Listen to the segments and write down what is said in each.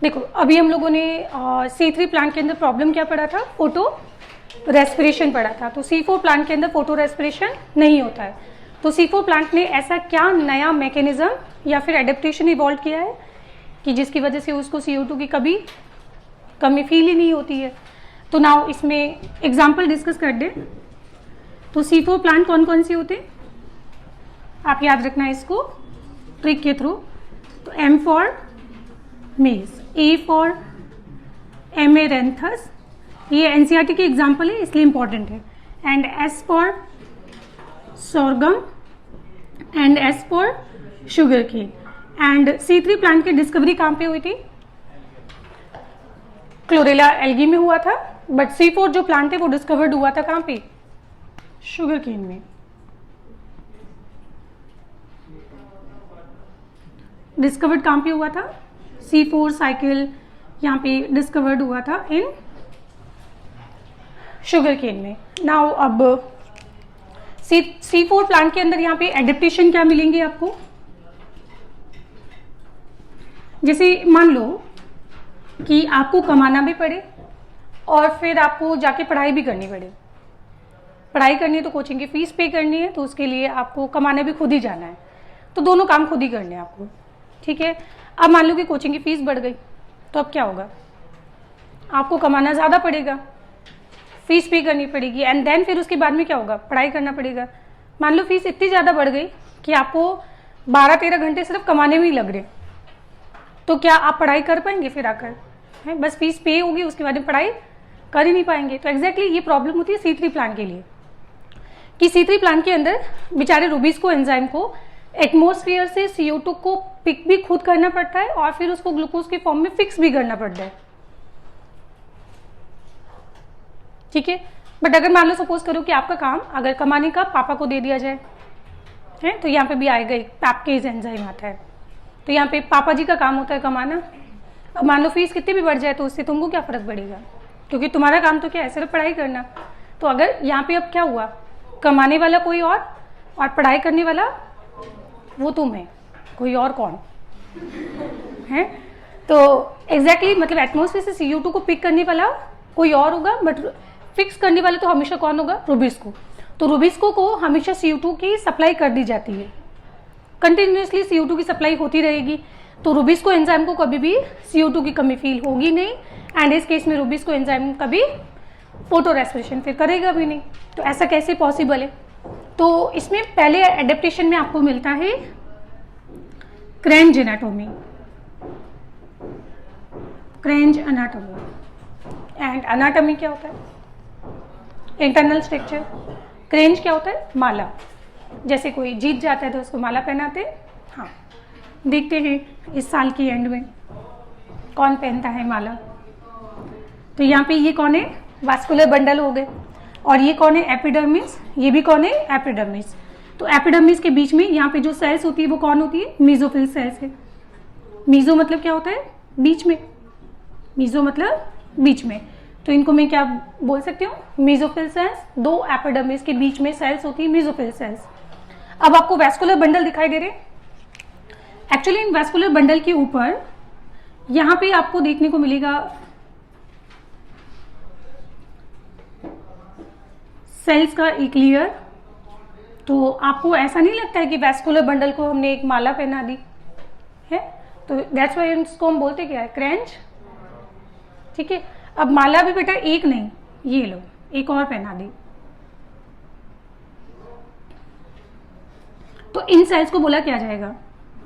देखो अभी हम लोगों ने C3 प्लांट के अंदर प्रॉब्लम क्या पढ़ा था, फोटो रेस्पिरेशन पढ़ा था। तो C4 प्लांट के अंदर फोटो रेस्पिरेशन नहीं होता है। तो C4 प्लांट ने ऐसा क्या नया मैकेनिज्म या फिर एडेप्टेशन इवॉल्व किया है कि जिसकी वजह से उसको CO2 की कभी कमी फील ही नहीं होती है। तो नाउ इसमें एग्जाम्पल डिस्कस कर दें। तो C4 प्लांट कौन कौन से होते हैं, आप याद रखना है इसको ट्रिक के थ्रू। तो M for maize, A for amaranthus, ये एनसीईआरटी की एग्जाम्पल है इसलिए इंपॉर्टेंट है, and S for sorghum and S for sugar cane. And C3 plant की डिस्कवरी कहाँ पे हुई थी, क्लोरेला एल्गी में हुआ था, बट C4 जो प्लांट है वो डिस्कवर्ड हुआ था कहाँ पे, शुगर केन में। डिस्कवर्ड कहाँ पे हुआ था, C4 साइकिल यहाँ पे डिस्कवर्ड हुआ था इन शुगर केन में। नाउ अब C4 प्लांट के अंदर यहाँ पे एडेप्टेशन क्या मिलेंगे आपको, जैसे मान लो कि आपको कमाना भी पड़े और फिर आपको जाके पढ़ाई भी करनी पड़े। पढ़ाई करनी है तो कोचिंग की फीस पे करनी है, तो उसके लिए आपको कमाने भी खुद ही जाना है, तो दोनों काम खुद ही करने हैं आपको, ठीक है। अब मान लो कि कोचिंग की फीस बढ़ गई, तो अब क्या होगा, आपको कमाना ज़्यादा पड़ेगा, फीस पे करनी पड़ेगी, एंड देन फिर उसके बाद में क्या होगा, पढ़ाई करना पड़ेगा। मान लो फीस इतनी ज़्यादा बढ़ गई कि आपको 12-13 घंटे सिर्फ कमाने में ही लग रहे, तो क्या आप पढ़ाई कर पाएंगे फिर आकर, है बस फीस पे होगी, उसके बाद में पढ़ाई कर ही नहीं पाएंगे। तो एग्जैक्टली ये प्रॉब्लम होती है C3 प्लांट के लिए, कि C3 प्लांट के अंदर बेचारे रूबिस्को एंजाइम को एटमॉस्फेयर से CO2 को पिक भी खुद करना पड़ता है और फिर उसको ग्लूकोज के फॉर्म में फिक्स भी करना पड़ता है, ठीक है। बट अगर मान लो सपोज करो कि आपका काम अगर कमाने का पापा को दे दिया जाए, है तो यहाँ पे भी आएगा एक पैपकेज एंजाइम आता है, तो यहाँ पे पापा जी का काम होता है कमाना। अब मान लो फीस कितनी भी बढ़ जाए तो उससे तुमको क्या फर्क पड़ेगा, क्योंकि तुम्हारा काम तो क्या है, सिर्फ पढ़ाई करना। तो अगर यहाँ पे अब क्या हुआ, कमाने वाला कोई और पढ़ाई करने वाला वो तुम है, कोई और कौन है। तो एग्जैक्टली मतलब एटमॉस्फेयर से CO2 को पिक करने वाला कोई और होगा, बट फिक्स करने वाला तो हमेशा कौन होगा, रूबिस्को। तो रूबिस्को को हमेशा CO2 की सप्लाई कर दी जाती है, कंटिन्यूसली CO2 की सप्लाई होती रहेगी। तो रूबिस्को एंजाइम को कभी भी CO2 की कमी फील होगी नहीं, एंड इस केस में रूबिस्को एंजाइम कभी फोटो रेस्पिरेशन फिर करेगा भी नहीं। तो ऐसा कैसे पॉसिबल है, तो इसमें पहले एडेप्टेशन में आपको मिलता है क्रेंज एनाटॉमी, क्रेंज एनाटॉमी। एंड एनाटॉमी क्या होता है, इंटरनल स्ट्रक्चर। क्रेंज क्या होता है, माला, जैसे कोई जीत जाता है तो उसको माला पहनाते हैं। हाँ, देखते हैं इस साल की एंड में कौन पहनता है माला। तो यहाँ पे ये कौन है, वास्कुलर बंडल हो गए, और ये कौन है, एपिडर्मिस, ये भी कौन है, एपिडर्मिस। तो एपिडर्मिस के बीच में यहाँ पे जो सेल्स होती है वो कौन होती है, मीजोफिल सेल्स है। मीजो मतलब क्या होता है, बीच में, मीजो मतलब बीच में, तो इनको मैं क्या बोल सकती हूँ, मीजोफिल सेल्स। दो एपिडर्मिस के बीच में सेल्स होती है मीजोफिल सेल्स। अब आपको वैस्कुलर बंडल दिखाई दे रहे, एक्चुअली इन वैस्कुलर बंडल के ऊपर यहाँ पे आपको देखने को मिलेगा सेल्स का एक लेयर। तो आपको ऐसा नहीं लगता है कि वैस्कुलर बंडल को हमने एक माला पहना दी है, तो दैट्स व्हाई इसको हम बोलते क्या है, क्रेंज, ठीक है। अब माला भी बेटा एक नहीं, ये लो एक और पहना दी, तो इन सेल्स को बोला क्या जाएगा,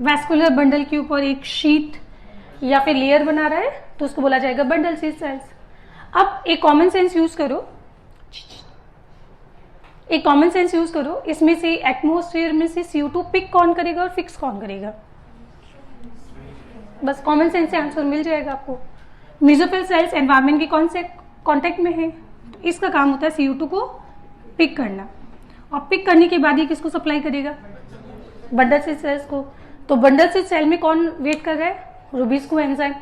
वैस्कुलर बंडल के ऊपर एक शीट या फिर लेयर बना रहा है तो उसको बोला जाएगा बंडल सी सेल्स। अब एक कॉमन सेंस यूज करो, एक कॉमन सेंस यूज करो, इसमें से एटमॉस्फेयर में से CO2 पिक कौन करेगा और फिक्स कौन करेगा, बस कॉमन सेंस से आंसर मिल जाएगा आपको। मीजोफिल सेल्स एनवायरमेंट के कौन से कांटेक्ट में है, तो इसका काम होता है CO2 को पिक करना, और पिक करने के बाद ये किसको सप्लाई करेगा, बंडल सेल सेल्स को। तो बंडल सेल सेल में कौन वेट कर रहा है, rubisco enzyme,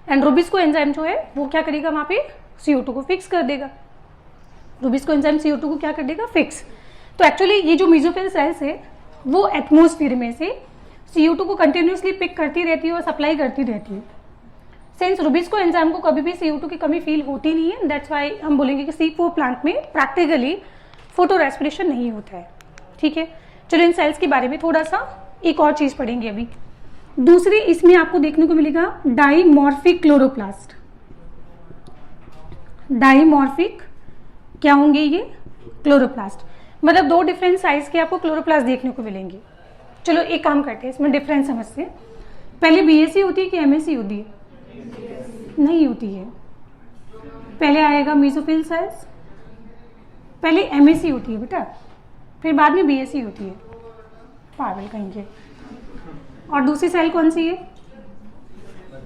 and rubisco enzyme जो है वो क्या करेगा, वहां पे CO2 को फिक्स कर देगा। रूबिस्को एंजाइम CO2 को क्या कर देगा, फिक्स। तो एक्चुअली ये जो मीजोफिल सेल्स है वो एटमॉस्फेयर में से CO2 को कंटिन्यूसली पिक करती रहती है और सप्लाई करती रहती है। सिंस रुबिस्को एंजाइम को कभी भी CO2 की कमी फील होती नहीं है, दैट्स वाई हम बोलेंगे कि C4 प्लांट में प्रैक्टिकली फोटो रेस्पिरेशन नहीं होता है। ठीक है, चलो इन सेल्स के बारे में थोड़ा सा एक और चीज पढ़ेंगे अभी। दूसरी इसमें आपको देखने को मिलेगा डाइमॉर्फिक क्लोरोप्लास्ट। डाइमॉर्फिक क्या होंगे ये? क्लोरोप्लास्ट, मतलब 2 डिफरेंट साइज के आपको क्लोरोप्लास्ट देखने को मिलेंगे। चलो एक काम करते हैं, इसमें डिफरेंस समझते हैं। पहले BSc होती है कि MSc होती है? नहीं होती है, पहले आएगा मेसोफिल सेल्स, पहले MSc होती है बेटा, फिर बाद में BSc होती है। पागल कहेंगे। और दूसरी सेल कौन सी है?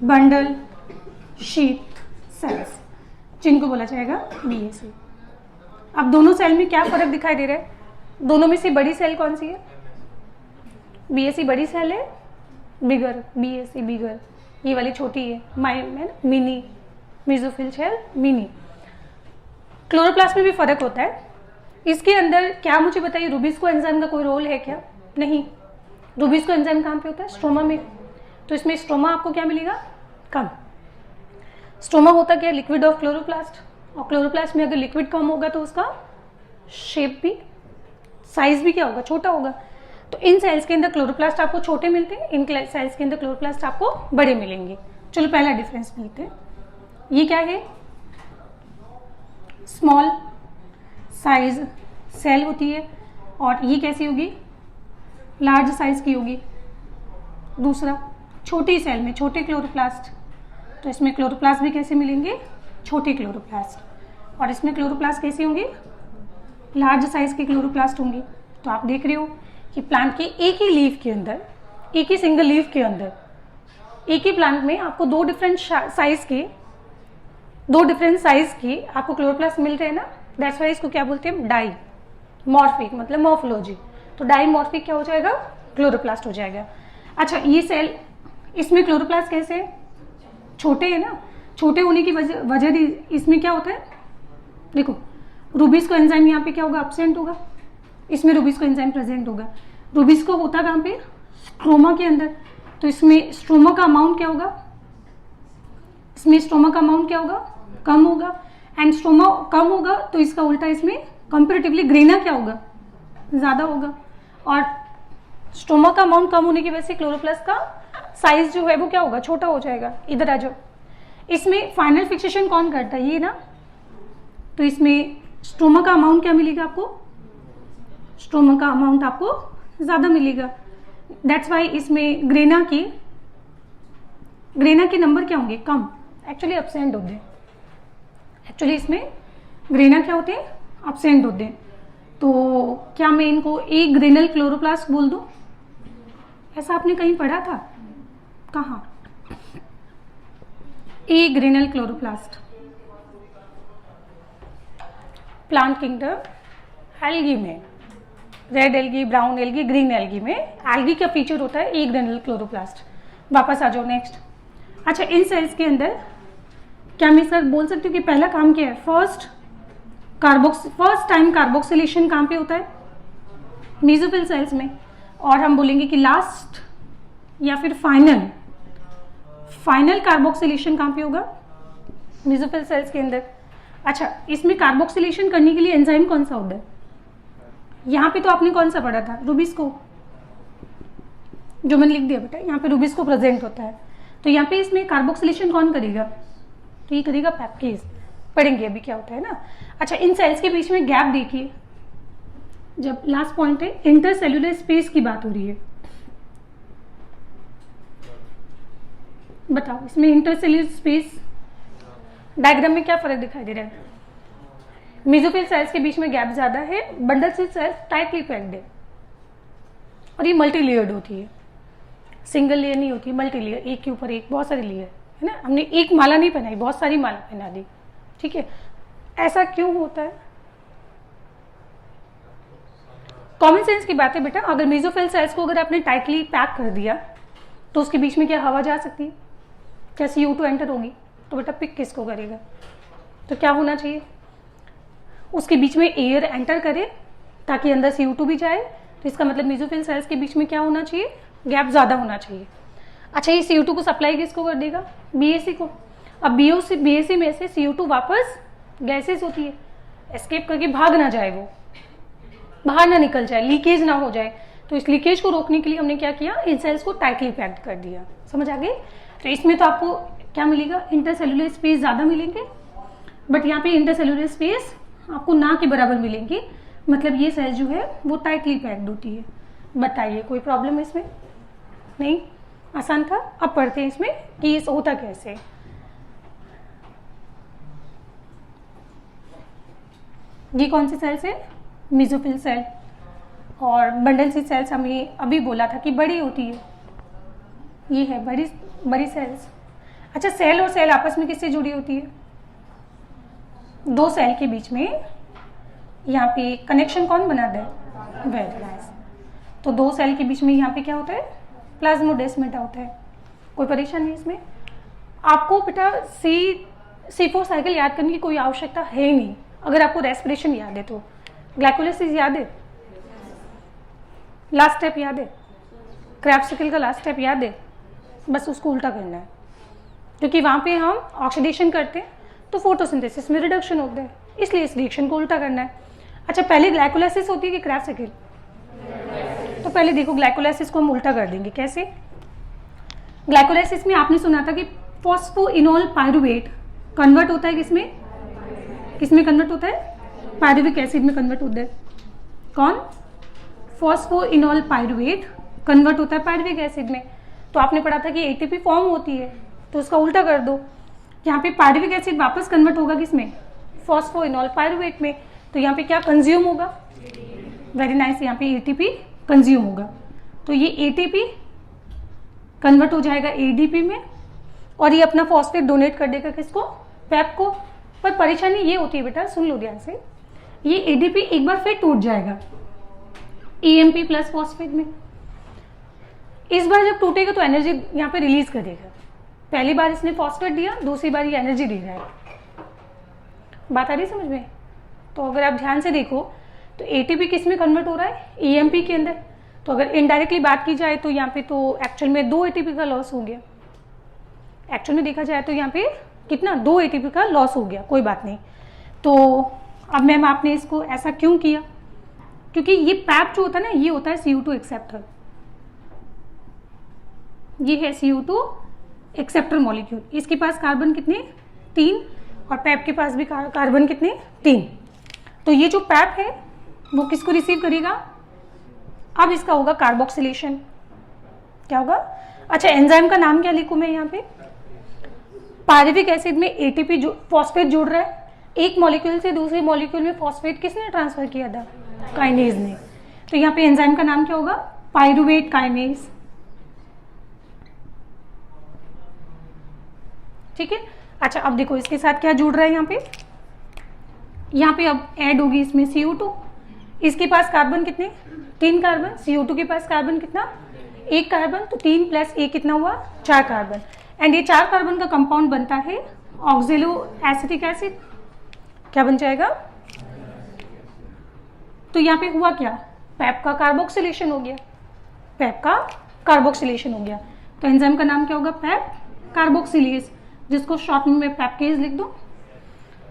बंडल शीथ सेल्स, जिनको बोला जाएगा BSc। अब दोनों सेल में क्या फर्क दिखाई दे रहा है? दोनों में से बड़ी सेल कौन सी है? BSc बड़ी सेल है, बिगर BSc बिगर, ये वाली छोटी है mini, mesophyll cell mini. Chloroplast में भी फर्क होता है। इसके अंदर क्या मुझे बताइए, रुबिस्को एंजाइम का कोई रोल है क्या? नहीं। रुबिस्को एंजाइम कहाँ पे होता है? स्ट्रोमा में। तो इसमें स्ट्रोमा आपको क्या मिलेगा? कम। स्ट्रोमा होता क्या? लिक्विड ऑफ क्लोरोप्लास्ट, और क्लोरोप्लास्ट में अगर लिक्विड कम होगा तो उसका शेप भी, साइज भी क्या होगा? छोटा होगा। तो इन सेल्स के अंदर क्लोरोप्लास्ट आपको छोटे मिलते हैं, इन सेल्स के अंदर क्लोरोप्लास्ट आपको बड़े मिलेंगे। चलो पहला डिफरेंस मिलते हैं। ये क्या है? स्मॉल साइज सेल होती है, और ये कैसी होगी? लार्ज साइज की होगी। दूसरा, छोटी सेल में छोटे क्लोरोप्लास्ट, तो इसमें क्लोरोप्लास्ट भी कैसे मिलेंगे? छोटे क्लोरोप्लास्ट। और इसमें क्लोरोप्लास्ट कैसे होंगे? लार्ज साइज के क्लोरोप्लास्ट होंगे। तो आप देख रहे हो कि प्लांट के एक ही लीफ के अंदर, एक ही सिंगल लीफ के अंदर, एक ही प्लांट में आपको 2 डिफरेंट साइज के आपको क्लोरोप्लास्ट मिल रहे हैं ना। दैट्स वाई इसको क्या बोलते हैं? डाइमॉर्फिक, मतलब मॉर्फोलॉजी। तो डाइमॉर्फिक क्या हो जाएगा? क्लोरोप्लास्ट हो जाएगा। अच्छा, ये सेल, इसमें क्लोरोप्लास्ट कैसे है? छोटे है ना। छोटे होने की वजह इसमें क्या होता है? देखो, रुबिस्को एंजाइम यहाँ पे क्या होगा? एब्सेंट होगा। इसमें रुबिस्को एंजाइम प्रेजेंट होगा। रुबिस्को होता कहाँ पे? स्ट्रोमा के अंदर। तो इसमें स्ट्रोमा का अमाउंट क्या होगा? इसमें स्ट्रोमा का अमाउंट क्या होगा? कम होगा। एंड स्ट्रोमा कम होगा तो इसका उल्टा इसमें कंपेरेटिवली ग्रेना क्या होगा? ज्यादा होगा। और स्ट्रोमा का अमाउंट कम होने की वजह से क्लोरोप्लास्ट का साइज जो है वो क्या होगा? छोटा हो जाएगा। इधर आ जाओ। इसमें फाइनल फिक्सेशन कौन करता है? ये ना। तो इसमें स्ट्रोमा का अमाउंट क्या मिलेगा आपको? स्ट्रोमा का अमाउंट आपको ज्यादा मिलेगा। दैट्स वाई इसमें ग्रेना के नंबर क्या होंगे? कम। एक्चुअली एब्सेंट होते हैं। एक्चुअली इसमें ग्रेना क्या होते हैं? एब्सेंट होते हैं। तो क्या मैं इनको एक ग्रेनल क्लोरोप्लास्ट बोल दूं? ऐसा आपने कहीं पढ़ा था? कहाँ? Agranal chloroplast. Plant kingdom algae में, red algae, brown algae, green algae में एल्गी का फीचर होता है ए ग्रेनल क्लोरोप्लास्ट। वापस आ जाओ नेक्स्ट। अच्छा, इन सेल्स के अंदर क्या मैं सर बोल सकती हूँ कि पहला काम क्या है? फर्स्ट टाइम कार्बोक्सिलेशन कहाँ पे होता है? मेसोफिल सेल्स में। और हम बोलेंगे कि लास्ट या फिर फाइनल कार्बोक्सिलेशन कहाँ पे होगा? मेसोफिल सेल्स के अंदर। अच्छा, इसमें कार्बोक्सिलेशन करने के लिए एंजाइम कौन सा होता है? यहाँ पे तो आपने कौन सा पढ़ा था? रुबिस्को, जो मैंने लिख दिया बेटा, यहाँ पे रुबिस्को प्रेजेंट होता है। तो यहाँ पे इसमें कार्बोक्सिलेशन कौन करेगा? तो ये करेगा पैपकेज। पढ़ेंगे अभी क्या होता है ना। अच्छा, इन सेल्स के बीच में गैप देखिए। जब लास्ट पॉइंट है, इंटरसेल्यूलर स्पेस की बात हो रही है। बताओ, इसमें इंटरसेल्यूलर स्पेस डायग्राम में क्या फर्क दिखाई दे रहा है? मेसोफिल सेल्स के बीच में गैप ज्यादा है, bundle cell cells tightly packed है, और ये मल्टी लेयर्ड होती है। सिंगल लेयर नहीं होती, मल्टी लेयर, एक के ऊपर एक, बहुत सारी लेयर है ना। हमने एक माला नहीं पहनाई, बहुत सारी माला पहना दी। ठीक है, ऐसा क्यों होता है? कॉमन सेंस की बात है बेटा। अगर मेसोफिल सेल्स को अगर आपने टाइटली पैक कर दिया तो उसके बीच में क्या हवा जा सकती है? क्या CO2 एंटर होगी? तो बेटा पिक किसको करेगा? तो क्या होना चाहिए? उसके बीच में एयर एंटर करे ताकि अंदर CO2 भी जाए। तो इसका मतलब मेसोफिल सेल्स के बीच में क्या होना चाहिए? गैप ज्यादा होना चाहिए। अच्छा, ये CO2 को सप्लाई किसको कर देगा? BSc को। अब BAC में से CO2 वापस गैसेस होती है, एस्केप करके भाग ना जाए, वो बाहर ना निकल जाए, लीकेज ना हो जाए। तो इस लीकेज को रोकने के लिए हमने क्या किया, इन सेल्स को टाइटली पैक्ड कर दिया। समझ आ गई? तो इसमें तो आपको क्या मिलेगा, इंटरसेलुलर स्पेस ज़्यादा मिलेंगे, बट यहाँ पे इंटरसेलुलर स्पेस आपको ना के बराबर मिलेंगी। मतलब ये सेल्स जो है वो टाइटली पैक्ड होती है। बताइए कोई प्रॉब्लम है इसमें? नहीं, आसान था। अब पढ़ते हैं इसमें कि ये होता कैसे। ये कौन सी सेल्स है? Mesophyll cell. और बंडल सी सेल्स हमें अभी बोला था कि बड़ी होती है, ये है बड़ी सेल्स। अच्छा, सेल और सेल आपस में किससे जुड़ी होती है? दो सेल के बीच में यहाँ पे कनेक्शन कौन बनाता है? Very nice. तो दो सेल के बीच में यहाँ पे क्या होता है? प्लाज्मोडेस्माटा होता है। कोई परेशानी है इसमें? आपको बेटा C4 साइकिल याद करने की कोई आवश्यकता है ही नहीं, अगर आपको रेस्पिरेशन याद है तो। ग्लाइकोलाइसिस याद है? लास्ट स्टेप याद है? क्रेब्स साइकिल का लास्ट स्टेप याद है? बस उसको उल्टा करना है, क्योंकि वहाँ पे हम ऑक्सीडेशन करते हैं तो फोटोसिंथेसिस में रिडक्शन होता है, इसलिए इस रिएक्शन को उल्टा करना है। अच्छा, पहले ग्लाइकोलाइसिस होती है कि क्रेब्स साइकिल? तो पहले देखो, ग्लाइकोलाइसिस को हम उल्टा कर देंगे। कैसे? ग्लाइकोलाइसिस में आपने सुना था कि फॉस्फोइनोल पायरुवेट कन्वर्ट होता है किसमें कन्वर्ट होता है? पायरुविक एसिड में कन्वर्ट होता है। कौन? फॉस्फोइनोल पायरुवेट कन्वर्ट होता है पायरुविक एसिड में। तो आपने पढ़ा था कि ATP फॉर्म होती है, तो उसका उल्टा कर दो। यहाँ पे पायरुविक एसिड वापस कन्वर्ट होगा किसमें? फॉस्फोइनोल पायरुवेट में। तो यहाँ पे क्या कंज्यूम होगा? वेरी नाइस, यहाँ पे ATP कंज्यूम होगा। तो ये ATP कन्वर्ट हो जाएगा ADP में, और ये अपना फॉस्फेट डोनेट कर देगा किसको? पैप को। पर परेशानी ये होती है बेटा, सुन लो ध्यान से, ये ADP एक बार फिर टूट जाएगा EMP प्लस फॉस्फेट में। इस बार जब टूटेगा तो एनर्जी यहाँ पे रिलीज करेगा। पहली बार इसने फॉस्फेट दिया, दूसरी बार ये एनर्जी दे रहा है। बात आ रही समझ में? तो अगर आप ध्यान से देखो तो ATP किस में कन्वर्ट हो रहा है? EMP के अंदर। तो अगर इनडायरेक्टली बात की जाए तो यहाँ पे तो एक्चुअल में 2 ATP का लॉस हो गया। एक्चुअल में देखा जाए तो यहाँ पे कितना? 2 ATP का लॉस हो गया। कोई बात नहीं। तो अब मैम आपने इसको ऐसा क्यों किया? क्योंकि ये पैप जो होता है ना, ये होता है CO2 एक्सेप्टर। ये है CO2 एक्सेप्टर मॉलिक्यूल। इसके पास कार्बन कितने? 3, और पैप के पास भी कार्बन कितने? 3। तो ये जो पैप है वो किसको रिसीव करेगा? अब इसका होगा कार्बोक्सिलेशन। क्या होगा? अच्छा, एंजाइम का नाम क्या लिखूं मैं यहाँ पे? पायरुविक एसिड में ATP जो फॉस्फेट जोड़ रहा है, एक मॉलिक्यूल से दूसरे मॉलिक्यूल में फॉस्फेट किसने ट्रांसफर किया था? काइनेज ने। तो यहाँ पे एंजाइम का नाम क्या होगा? Pyruvate kinase. ठीक है। अच्छा, अब देखो इसके साथ क्या जुड़ रहा है यहाँ पे अब ऐड होगी इसमें CO2। इसके पास कार्बन कितने? 3 कार्बन। CO2 के पास कार्बन कितना? 1 कार्बन। तो 3 + 1 कितना हुआ? 4 कार्बन। एंड ये 4 कार्बन का कंपाउंड बनता है ऑक्जेलो एसिटिक एसिड। क्या बन जाएगा? तो यहाँ पे हुआ क्या? पैप का कार्बोक्सिलेशन हो गया। पैप का कार्बोक्सिलेशन हो गया। तो एंजाइम का नाम क्या होगा? पैप कार्बोक्सिलेज, जिसको शॉर्ट में पैपकेज लिख दो।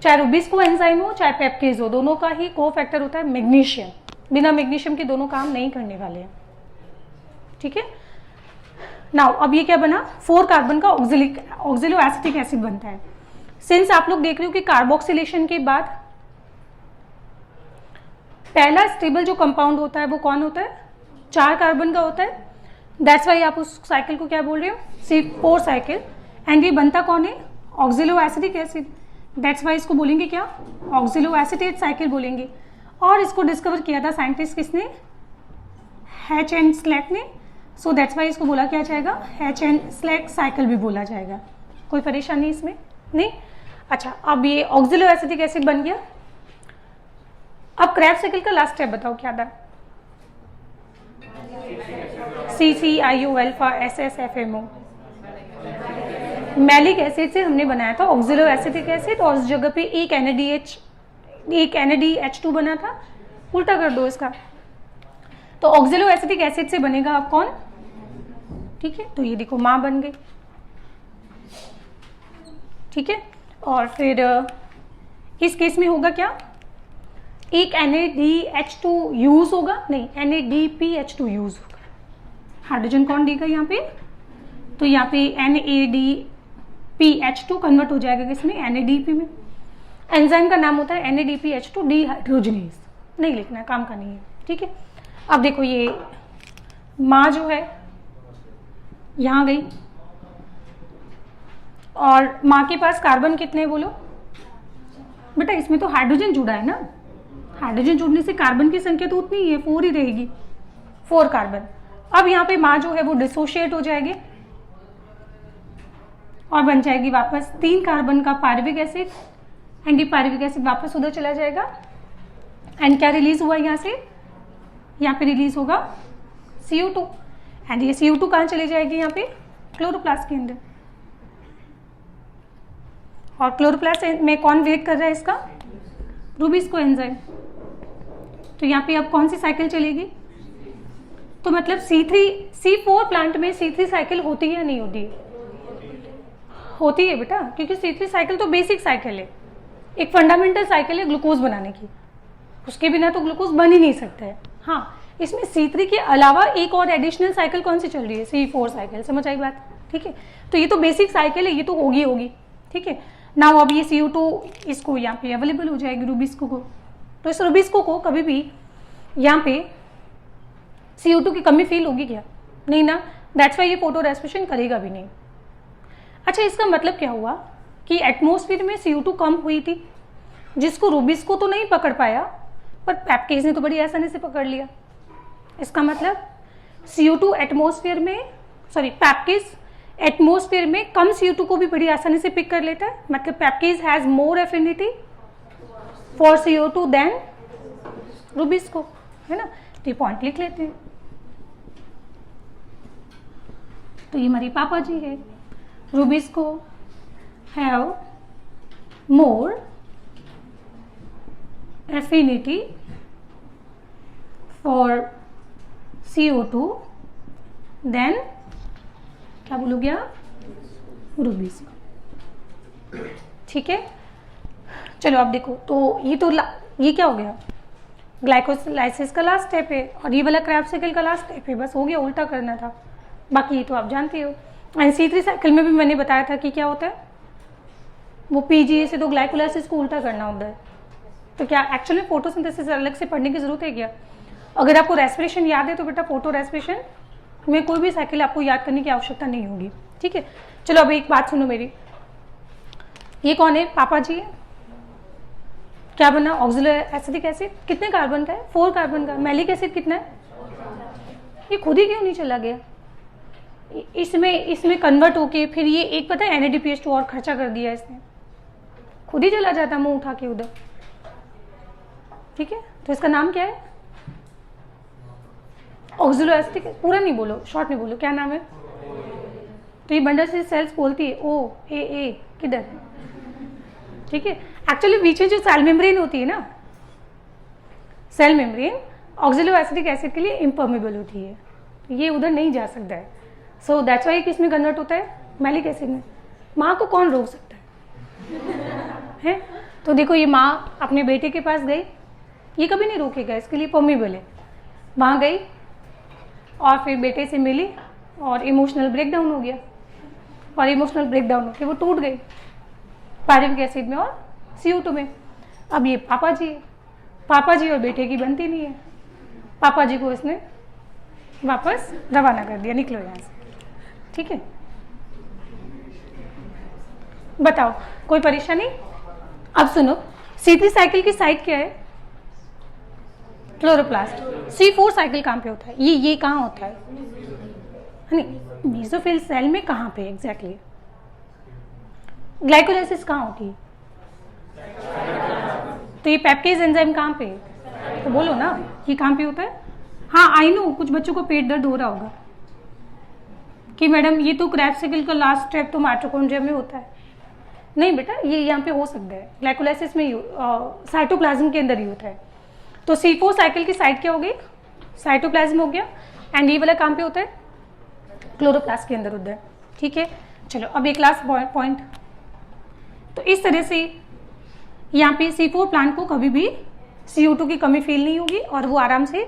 चाहे रुबिस्को एंजाइम हो चाहे पैपकेज हो, दोनों का ही को फैक्टर होता है मैग्नीशियम। बिना मैग्नीशियम के दोनों काम नहीं करने वाले हैं। ठीक है। नाउ अब ये क्या बना? 4 कार्बन का ऑक्सिलो एसिटिक एसिड बनता है। सिंस आप लोग देख रहे हो कि कार्बोक्सिलेशन के बाद पहला स्टेबल जो कंपाउंड होता है वो कौन होता है? 4 कार्बन का होता है। दैट्स वाई आप उस साइकिल को क्या बोल रहे हो? C4 cycle. एंड ये बनता कौन है? Oxalo acetic acid. That's why इसको बोलेंगे क्या? ऑक्सिलो एसिटेट साइकिल बोलेंगे। और इसको डिस्कवर किया था साइंटिस्ट किसने? हैच एंड स्लैक ने। सो दैट्स वाई इसको बोला क्या जाएगा? हैच एंड स्लैक साइकिल भी बोला जाएगा। कोई परेशानी इसमें नहीं? अच्छा, अब ये ऑक्सिलो एसिटिक एसिड बन गया। अब क्रेब्स साइकिल का लास्ट स्टेप बताओ क्या था? CCIO alpha SSFMO। Malic acid से हमने बनाया था ऑक्सिलो एसिटिक एसिड, और उस जगह पे एक NADH2 बना था। उल्टा कर दो इसका, तो ऑक्सिलो एसिटिक एसिड से बनेगा अब कौन? ठीक है। तो ये देखो माँ बन गई। ठीक है। और फिर इस केस में होगा क्या, एक NADH2 यूज होगा, नहीं NADPH2 यूज होगा। हाइड्रोजन कौन देगा यहाँ पे, तो यहाँ पे NADPH2 कन्वर्ट हो जाएगा किसमें, NADP में। एंजाइम का नाम होता है NADPH2 डिहाइड्रोजनेज, नहीं लिखना, काम का नहीं है, ठीक है। अब देखो ये माँ जो है यहाँ गई और माँ के पास कार्बन कितने हैं बोलो बेटा, इसमें तो हाइड्रोजन जुड़ा है ना, हाइड्रोजन जुड़ने से कार्बन की संख्या तो उतनी ही है, 4 ही रहेगी, 4 कार्बन। अब यहाँ पे माँ जो है वो डिसोशिएट हो जाएगी और बन जाएगी वापस 3 कार्बन का पायरुविक एसिड, एंड ये पायरुविक एसिड वापस उधर चला जाएगा। एंड क्या रिलीज हुआ यहाँ से, यहाँ पे रिलीज होगा CO2, एंड ये CO2 कहाँ चली जाएगी, यहाँ पे क्लोरोप्लास्ट के अंदर। और क्लोरोप्लास्ट में कौन वेट कर रहा है इसका, रूबिस्को एंजाइम। तो यहाँ पे अब कौन सी साइकिल चलेगी, तो मतलब C4 प्लांट में C3 साइकिल होती है या नहीं होती है, होती है बेटा, क्योंकि C3 साइकिल तो बेसिक साइकिल है, एक फंडामेंटल साइकिल है ग्लूकोज बनाने की, उसके बिना तो ग्लूकोज बन ही नहीं सकता है। हाँ, इसमें C3 के अलावा एक और एडिशनल साइकिल कौन सी चल रही है, C4 साइकिल, समझ आई बात, ठीक है। तो ये तो बेसिक साइकिल है, ये तो होगी, ठीक है ना। अब ये CO2 इसको यहाँ पे अवेलेबल हो जाएगी रूबिस्को को, तो इस रूबिस्को को कभी भी यहाँ पे CO2 की कमी फील होगी क्या, नहीं ना, दैट्स वाई ये फोटो रेस्पिरेशन करेगा भी नहीं। अच्छा, इसका मतलब क्या हुआ कि एटमॉस्फेयर में CO2 कम हुई थी, जिसको रूबिस्को तो नहीं पकड़ पाया, पर पैपकेज ने तो बड़ी आसानी से पकड़ लिया। इसका मतलब CO2 एटमॉस्फेयर में, सॉरी पैपकेज एटमॉस्फेयर में कम CO2 को भी बड़ी आसानी से पिक कर लेता है, मतलब PEPcase has more affinity for CO2 than RuBisCO, है ना। तो ये पॉइंट लिख लेते हैं। तो ये हमारी पापा जी है, rubisco have more affinity for CO2 than, क्या बोलोगे आप, रूबिस्को, ठीक है। चलो अब देखो, तो ये क्या हो गया, ग्लाइकोलाइसिस का लास्ट स्टेप है, और ये वाला क्रैब साइकिल का लास्ट स्टेप है, बस हो गया, उल्टा करना था, बाकी ये तो आप जानते हो। एंड C3 साइकिल में भी मैंने बताया था कि क्या होता है, वो PGA से तो ग्लाइकोलाइसिस को उल्टा करना होता है। तो क्या एक्चुअली फोटोसिंथेसिस अलग से पढ़ने की जरूरत है क्या, अगर आपको रेस्पिरेशन याद है तो बेटा फोटो रेस्पिरेशन में कोई भी साइकिल आपको याद करने की आवश्यकता नहीं होगी, ठीक है। चलो अब एक बात सुनो मेरी, ये कौन है, पापा जी है, क्या बना, ऑक्सिलरी एसिटिक एसिड, कितने कार्बन का है, 4 कार्बन का। मैलिक एसिड कितना है, ये खुद ही क्यों नहीं चला गया, इसमें कन्वर्ट होके फिर ये एक पता है NADPH2 और खर्चा कर दिया इसने, खुद ही चला जाता मुंह उठा के उधर, ठीक है। तो इसका नाम क्या है, ऑक्सिलरी एसिटिक, पूरा नहीं बोलो, शॉर्ट नहीं बोलो, क्या नाम है। तो ये बंडल से सेल्स बोलती है OAA किधर, ठीक है। एक्चुअली बीच में जो सेल मेम्ब्रेन होती है ना, cell membrane oxaloacetic acid के लिए इम्पर्मेबल होती है, ये उधर नहीं जा सकता है। सो दैट्स वाई किस में कन्वर्ट होता है, मैलिक एसिड में। माँ को कौन रोक सकता है? तो देखो ये माँ अपने बेटे के पास गई, ये कभी नहीं रोकेगा, इसके लिए परमिबल है। वहाँ गई और फिर बेटे से मिली और इमोशनल ब्रेकडाउन हो गया, और इमोशनल ब्रेकडाउन होकर वो टूट गई पायरुविक एसिड में और CO2 में। अब ये पापा जी और बेटे की बनती नहीं है, पापा जी को इसने वापस रवाना कर दिया, निकलो यहाँ से, ठीक है। बताओ कोई परेशानी। अब सुनो, C3 साइकिल की साइट क्या है, क्लोरोप्लास्ट। C4 साइकिल कहाँ पे होता है, ये कहाँ होता है, नहीं मेसोफिल सेल में कहाँ पे एग्जैक्टली, ग्लाइकोलाइसिस कहाँ होती है, तो ये पेप्टेज एंजाइम कहाँ पे, तो बोलो ना ये कहाँ पे होता है। हाँ आई नो, कुछ बच्चों को पेट दर्द हो रहा होगा कि मैडम ये तो क्रेब्स साइकिल का लास्ट स्टेप तो माइटोकॉन्ड्रिया में होता है। नहीं बेटा, ये यहाँ पे हो सकता है, ग्लाइकोलाइसिस में साइटोप्लाज्म के अंदर ही होता है। तो C4 साइकिल की साइट क्या हो गई, साइटोप्लाज्म हो गया, एंड ये वाला कहाँ पे होता है, क्लोरोप्लास्ट के अंदर होता है, ठीक है। चलो अब एक लास्ट पॉइंट, तो इस तरह से यहाँ पे C4 प्लांट को कभी भी CO2 की कमी फील नहीं होगी और वो आराम से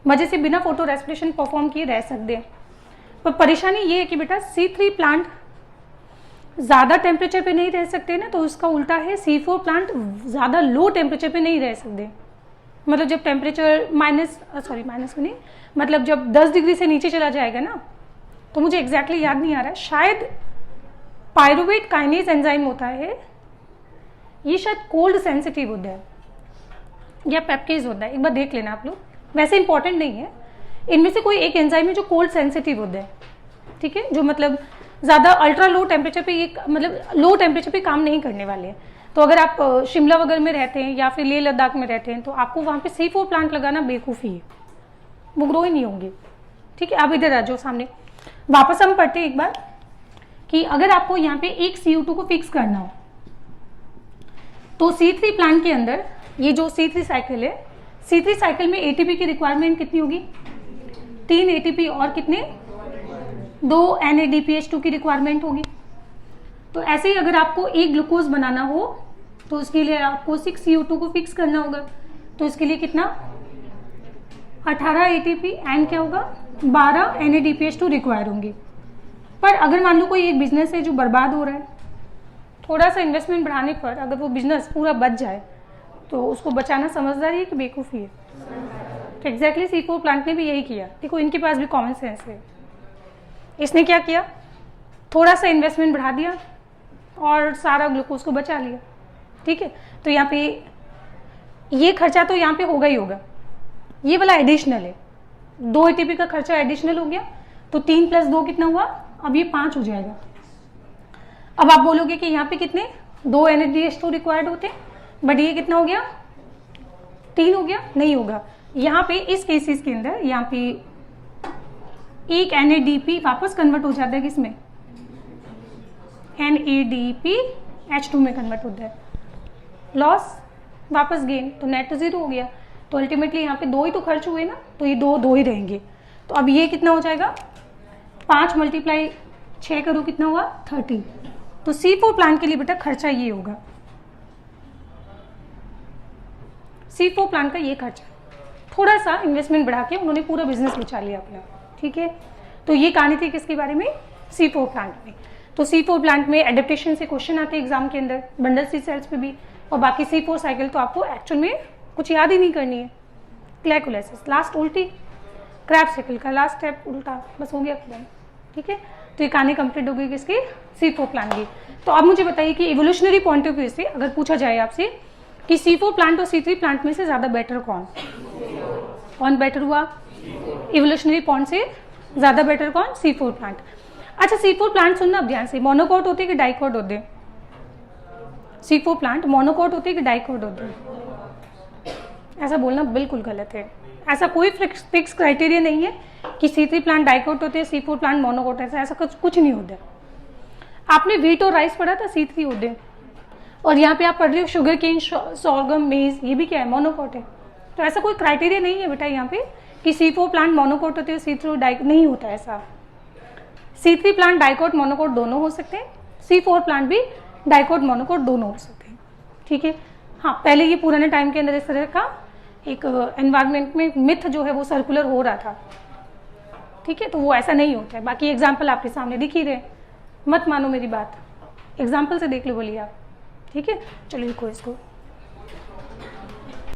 मजे से बिना फोटो रेस्पिरेशन परफॉर्म किए रह सकते हैं। पर परेशानी ये है कि बेटा C3 प्लांट ज़्यादा टेम्परेचर पे नहीं रह सकते ना, तो उसका उल्टा है C4 प्लांट ज़्यादा लो टेम्परेचर पे नहीं रह सकते। मतलब जब टेम्परेचर माइनस में नहीं, मतलब जब 10 डिग्री से नीचे चला जाएगा ना, तो मुझे एग्जैक्टली याद नहीं आ रहा है, शायद पायरुवेट काइनेज एंजाइम होता है, ये शायद कोल्ड सेंसिटिव होता है या पेप्केज होता है, एक बार देख लेना आप लोग, वैसे इंपॉर्टेंट नहीं है। इनमें से कोई एक एंजाइम है जो कोल्ड सेंसिटिव होता है, ठीक है, जो मतलब ज़्यादा अल्ट्रा लो टेम्परेचर पे ये मतलब लो टेम्परेचर पे काम नहीं करने वाले हैं। तो अगर आप शिमला वगैरह में रहते हैं या फिर लेह लद्दाख में रहते हैं तो आपको वहाँ पे C4 प्लांट लगाना बेवकूफ़ी है, वो ग्रो ही नहीं होंगे, ठीक है। आप इधर आ जाओ सामने, वापस हम पढ़ते हैं एक बार कि अगर आपको यहाँ पे एक CO2 को फिक्स करना हो तो C3 प्लांट के अंदर ये जो C3 साइकिल है, C3 साइकिल में ATP की रिक्वायरमेंट कितनी होगी, 3 ATP और कितने 2 NADPH2 की रिक्वायरमेंट होगी। तो ऐसे ही अगर आपको एक ग्लूकोज बनाना हो तो उसके लिए आपको 6 CO2 को फिक्स करना होगा, तो इसके लिए कितना 18 ATP एंड क्या होगा 12 NADPH2 रिक्वायर होंगे। पर अगर मान लो कोई एक बिजनेस है जो बर्बाद हो रहा है, थोड़ा सा इन्वेस्टमेंट बढ़ाने पर अगर वो बिजनेस पूरा बच जाए तो उसको बचाना समझदारी है कि बेवकूफ़ी है। तो एग्जैक्टली C4 प्लांट ने भी यही किया। देखो इनके पास भी कॉमन सेंस है, इसने क्या किया, थोड़ा सा इन्वेस्टमेंट बढ़ा दिया और सारा ग्लूकोज को बचा लिया, ठीक है। तो यहाँ पे ये खर्चा तो यहाँ पे होगा ही होगा, ये वाला एडिशनल है, 2 ATP का खर्चा एडिशनल हो गया, तो 3 + 2 कितना हुआ, अब ये 5 हो जाएगा। अब आप बोलोगे कि यहाँ पे कितने 2 NADH2 रिक्वायर्ड होते, बट ये कितना हो गया 3 हो गया, नहीं होगा। यहाँ पे इस केसेस के अंदर यहाँ पे एक NADP वापस कन्वर्ट हो जाता है किसमें, NADPH2 में कन्वर्ट होता है, लॉस वापस गेन, तो नेट तो 0 हो गया। तो अल्टीमेटली यहाँ पे 2 ही तो खर्च हुए ना, तो ये 2 ही रहेंगे। तो अब ये कितना हो जाएगा, 5 × 6 करो कितना हुआ 30। तो C4 प्लांट के लिए बेटा खर्चा ये होगा, C4 प्लांट का ये खर्चा, थोड़ा सा इन्वेस्टमेंट बढ़ा के उन्होंने पूरा बिजनेस बचा लिया अपना, ठीक है। तो ये कहानी थी किसके बारे में, C4 प्लांट में। तो C4 प्लांट में एडेप्टेशन से क्वेश्चन आते हैं एग्जाम के अंदर, बंडल सी सेल्स पे भी, और बाकी C4 साइकिल तो आपको एक्चुअल में कुछ याद ही नहीं करनी है। ग्लाइकोलाइसिस लास्ट उल्टी, क्रैब साइकिल का लास्ट स्टेप उल्टा, बस हो गया प्लान, ठीक है। तो ये कहानी कंप्लीट हो गई किसकी, C4 प्लांट की। तो अब मुझे बताइए कि इवोल्यूशनरी पॉइंट ऑफ व्यू से अगर पूछा जाए आपसे कि C4 प्लांट और C3 प्लांट में से ज्यादा बेटर कौन बेटर हुआ, इवोल्यूशनरी पॉइंट से ज्यादा बेटर कौन, C4 प्लांट। अच्छा C4 प्लांट सुनना अब ध्यान से, मोनोकॉट होते कि डाइकॉट होते, C4 प्लांट मोनोकॉट होते कि डाइकॉट होते, ऐसा बोलना बिल्कुल गलत है। ऐसा कोई फिक्स क्राइटेरिया नहीं है कि C3 प्लांट डाइकॉट होते हैं, C4 प्लांट मोनोकॉट, ऐसा कुछ नहीं होता। आपने व्हीट और राइस पढ़ा था, C3 होते, और यहाँ पे आप पढ़ रहे हो शुगर केन, सोरगम, मेज, ये भी क्या है, मोनोकॉट है। तो ऐसा कोई क्राइटेरिया नहीं है बेटा यहाँ पे कि C4 प्लांट मोनोकॉट होते हैं, C3 डाइक नहीं होता ऐसा। C3 प्लांट डाइकॉट मोनोकॉट दोनों हो सकते हैं, C4 प्लांट भी डाइकॉट मोनोकॉट दोनों हो सकते हैं, ठीक है। हाँ, पहले ये पुराने टाइम के अंदर इस तरह का एक एनवायरनमेंट में मिथ जो है वो सर्कुलर हो रहा था, ठीक है। तो वो ऐसा नहीं होता है। बाकी एग्जाम्पल आपके सामने दिख ही रहे, मत मानो मेरी बात, एग्जाम्पल से देख लो, बोलिए आप, ठीक है। चलो लिखो इसको।